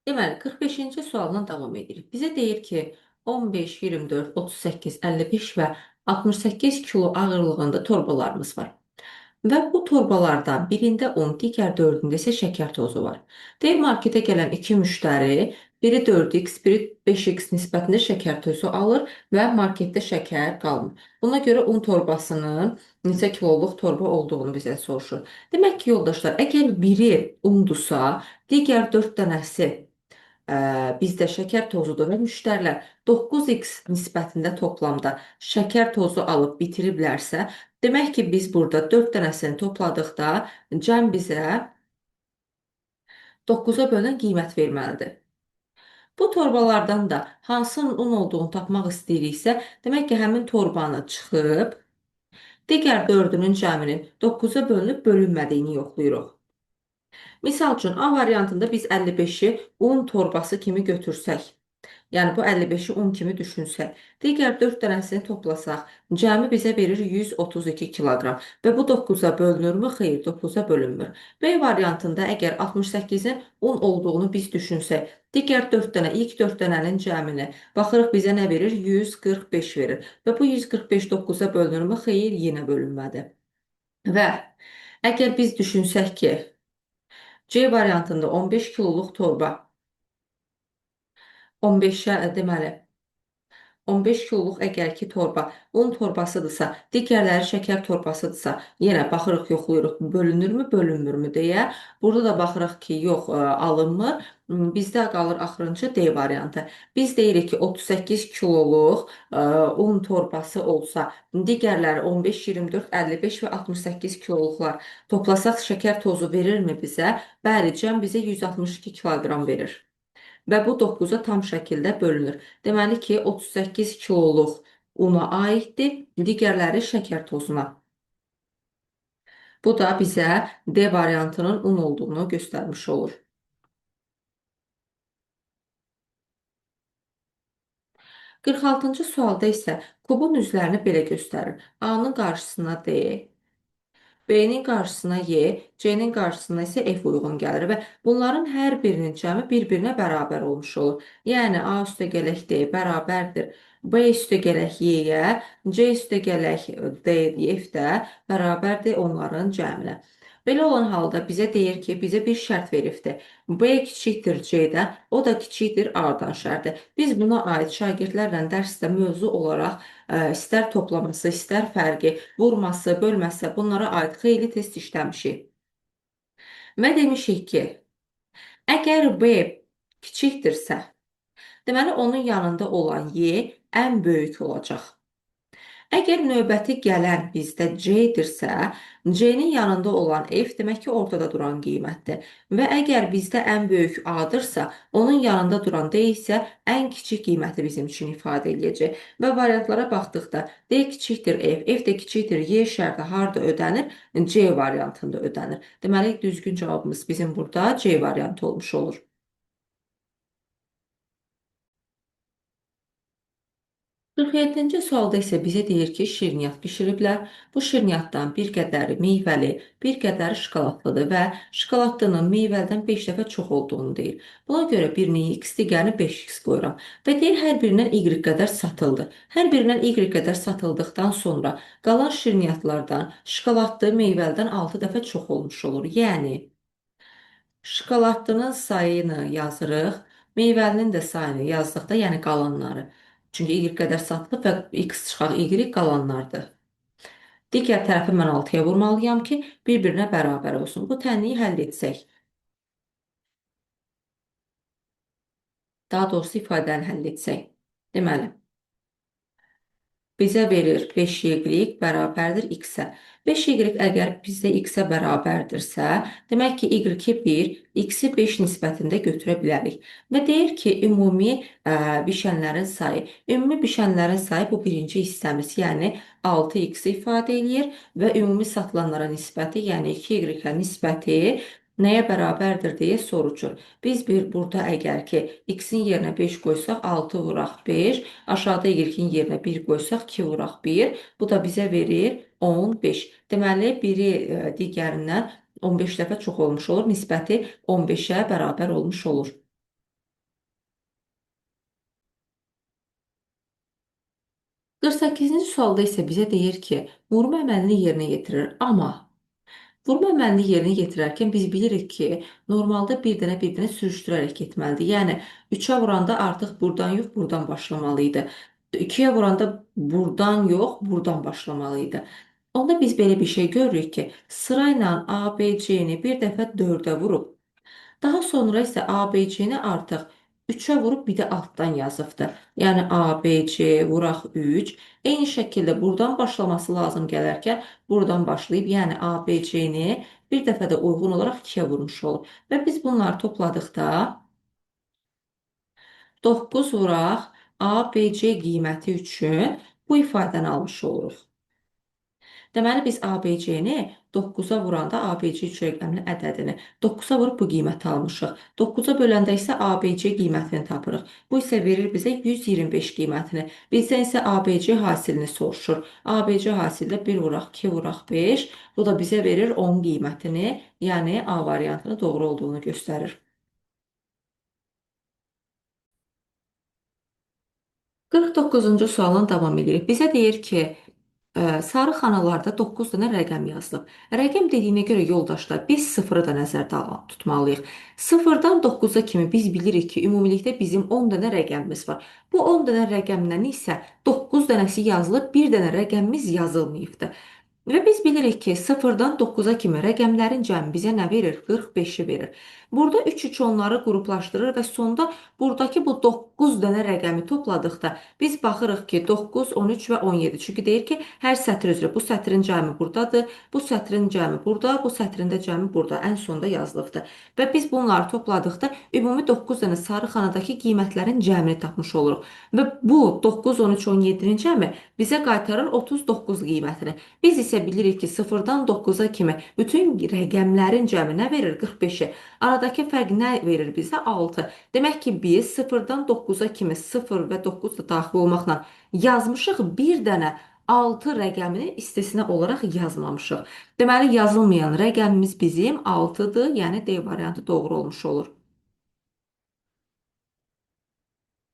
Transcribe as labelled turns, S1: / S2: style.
S1: Deməli, 45-ci sualdan davam edirik. Bizə deyir ki, 15, 24, 38, 55 və 68 kilo ağırlığında torbalarımız var. Və bu torbalardan birində un, digər dördündə isə şəkər tozu var. Deyir marketə gələn iki müştəri, biri 4x, biri 5x nisbətində şəkər tozu alır və marketdə şəkər qalmır. Buna görə un torbasının neçə kiloluq torba olduğunu bizə soruşur. Demək ki, yoldaşlar, əgər biri undursa, digər 4 dənəsi ə, bizdə şəkər tozudur və müştərilər 9x nisbətində toplamda şəkər tozu alıb bitiriblərsə, demək ki, biz burada 4 dənəsini topladıqda cəm bizə 9-a bölünən qiymət verməlidir. Bu torbalardan da hansının un olduğunu tapmaq istəyiriksə, demək ki, həmin torbanı çıxıb, digər dördünün cəminin 9-a bölünüb bölünmədiyini yoxlayırıq. Misal üçün, A variantında biz 55-i un torbası kimi götürsək, yəni bu 55-i un kimi düşünsək, digər 4 dənəsini toplasaq, cəmi bizə verir 132 kiloqram və bu 9-a bölünürmü? Xeyr, 9-a bölünmür. B variantında əgər 68-in un olduğunu biz düşünsək, digər 4 dənə, ilk 4 dənənin cəmini baxırıq bizə nə verir? 145 verir və bu 145 9-a bölünürmü? Xeyr, yenə bölünmədi. Və əgər biz düşünsək ki, C variantında 15 kiloluq torba 15-ə deməli 15 kiloluq əgər ki torba un torbasıdırsa, digərləri şəkər torbasıdırsa, yenə baxırıq, yoxlayırıq, bölünürmü, bölünmürmü deyə. Burada da baxırıq ki, yox, alınmır. Bizdə qalır axırıncı D variantı. Biz deyirik ki, 38 kiloluq un torbası olsa, digərləri 15, 24, 55 və 68 kiloluqlar toplasaq şəkər tozu verirmi bizə? Bəli, cəm bizə 162 kiloqram verir və bu 9-a tam şəkildə bölünür. Deməli ki, 38 kiloluq una aiddir, digərləri şəkər tozuna. Bu da bizə D variantının un olduğunu göstərmiş olur. 46-cı sualda isə kubun üzlərini belə göstərir. A-nın qarşısına D, B-nin qarşısına Y, C-nin qarşısına isə F uyğun gəlir və bunların hər birinin cəmi bir-birinə bərabər olmuş olur. Yəni A üstə gələk D bərabərdir. B üstə gələk Y-yə, C üstə gələk D, F də bərabərdir onların cəminə. Belə olan halda bizə deyir ki, bizə bir şərt veribdir. B kiçikdir C-dən, o da kiçikdir A-dan şərti. Biz buna aid şagirdlərlə dərsdə mövzu olaraq istər toplaması, istər fərqi, vurması, bölməsi, bunlara aid xeyli test işləmişik. Və demişik ki, əgər B kiçikdirsə, deməli onun yanında olan Y ən böyük olacaq. Əgər növbəti gələn bizdə C-dirsə, C-nin yanında olan F demək ki, ortada duran qiymətdir. Və əgər bizdə ən böyük A-dırsa, onun yanında duran D isə ən kiçik qiyməti bizim üçün ifadə edəcək. Və variantlara baxdıqda D kiçikdir F, F də kiçikdir Y şərti harda ödənir? C variantında ödənir. Deməli, düzgün cavabımız bizim burada C variantı olmuş olur. 47-ci sualda isə bizə deyir ki, şirniyyat bişiriblər. Bu şirniyyatdan bir qədəri meyvəli, bir qədəri şokoladlıdır və şokoladlının meyvəlidən 5 dəfə çox olduğunu deyir. Buna görə birini x, digərini 5x qoyuram. Və deyir, hər birindən y qədər satıldı. Hər birindən y qədər satıldıqdan sonra qalan şirniyyatlardan şokoladlı meyvəlidən 6 dəfə çox olmuş olur. Yəni, şokoladlının sayını yazırıq, meyvəlinin də sayını yazdıqda, yəni qalanları. Çünki y qədər satılıb və x çıxaq y qalanlardır. Digər tərəfi mən 6-ya vurmalıyam ki, bir-birinə bərabər olsun. Bu tənliyi həll etsək. Daha doğrusu ifadəni həll etsək. Deməli, bizə verir 5y bərabərdir x-ə. 5y əgər bizdə x-ə bərabərdirsə, demək ki, y-i 1, x-i 5 nisbətində götürə bilərik. Və deyir ki, ümumi biçənlərin sayı. Ümumi biçənlərin sayı bu birinci hissəmiz, yəni 6x-i ifadə edir və ümumi satılanlara nisbəti, yəni 2y-ə nisbəti nəyə bərabərdir deyə soruşur. Biz burada əgər ki, x-in yerinə 5 qoysaq, 6 vuraq 5, aşağıda y-in yerinə 1 qoysaq, 2 vuraq 1, bu da bizə verir 15. Deməli, biri digərindən 15 dəfə çox olmuş olur, nisbəti 15-ə bərabər olmuş olur. 48-ci sualda isə bizə deyir ki, vurma əməlini yerinə yetirir. Amma vurma əməlini yerinə yetirərkən biz bilirik ki, normalda bir dənə sürüşdürərək getməlidir. Yəni 3-ə vuranda artıq burdan yox, burdan başlamalı idi. 2-yə vuranda burdan yox, burdan başlamalı idi. Onda biz belə bir şey görürük ki, sırayla ABC-ni bir dəfə 4-ə vurub, daha sonra isə ABC-ni artıq 3-ə vurub bir də altdan yazıbdır. Yəni ABC vuraq 3. Eyni şəkildə buradan başlaması lazım gələrkən buradan başlayıb, yəni ABC-ni bir dəfə də uyğun olaraq 2-yə vurmuş olur. Və biz bunları topladıqda 9 vuraq ABC qiyməti üçün bu ifadəni almış oluruq. Deməli, biz ABC-ni 9-a vuranda ABC üç rəqəmli ədədini 9-a vurub bu qiyməti almışıq. 9-a böləndə isə ABC qiymətini tapırıq. Bu isə verir bizə 125 qiymətini. Bizdən isə ABC hasilini soruşur. ABC hasildə 1 vuraq, 2 vuraq, 5. Bu da bizə verir 10 qiymətini, yəni A variantının doğru olduğunu göstərir. 49-cu sualdan davam edirik. Bizə deyir ki, sarı xanalarda 9 dənə rəqəm yazılıb. Rəqəm dediyinə görə yoldaşlar, biz sıfırı da nəzərdə tutmalıyıq. Sıfırdan 9-a kimi biz bilirik ki, ümumilikdə bizim 10 dənə rəqəmimiz var. Bu 10 dənə rəqəmdən isə 9 dənəsi yazılıb, bir dənə rəqəmimiz yazılmayıbdır. Və biz bilirik ki, sıfırdan 9-a kimi rəqəmlərin cəmi bizə nə verir? 45-i verir. Burada 3 onları qruplaşdırır və sonda buradakı bu 9 dənə rəqəmi topladıqda biz baxırıq ki, 9, 13 və 17. Çünki deyir ki, hər sətr üzrə bu sətrin cəmi buradadır, bu sətrin cəmi burada, bu sətrin də cəmi burada, ən sonda yazılıbdır. Və biz bunları topladıqda ümumi 9 dənə sarı xanadakı qiymətlərin cəmini tapmış oluruq. Və bu 9, 13, 17-nin cəmi bizə qaytarır 39 qiymətini. Biz isə bilirik ki, 0-dan 9-a kimi bütün rəqəmlərin cəmi nə verir? 45-i. Aradakı fərq nə verir bizə? 6. Demək ki, biz 0-dan 9-a kimi 0 və 9 da daxil olmaqla yazmışıq bir dənə 6 rəqəmini istisna olaraq yazmamışıq. Deməli, yazılmayan rəqəmimiz bizim 6-dır, yəni D variantı doğru olmuş olur.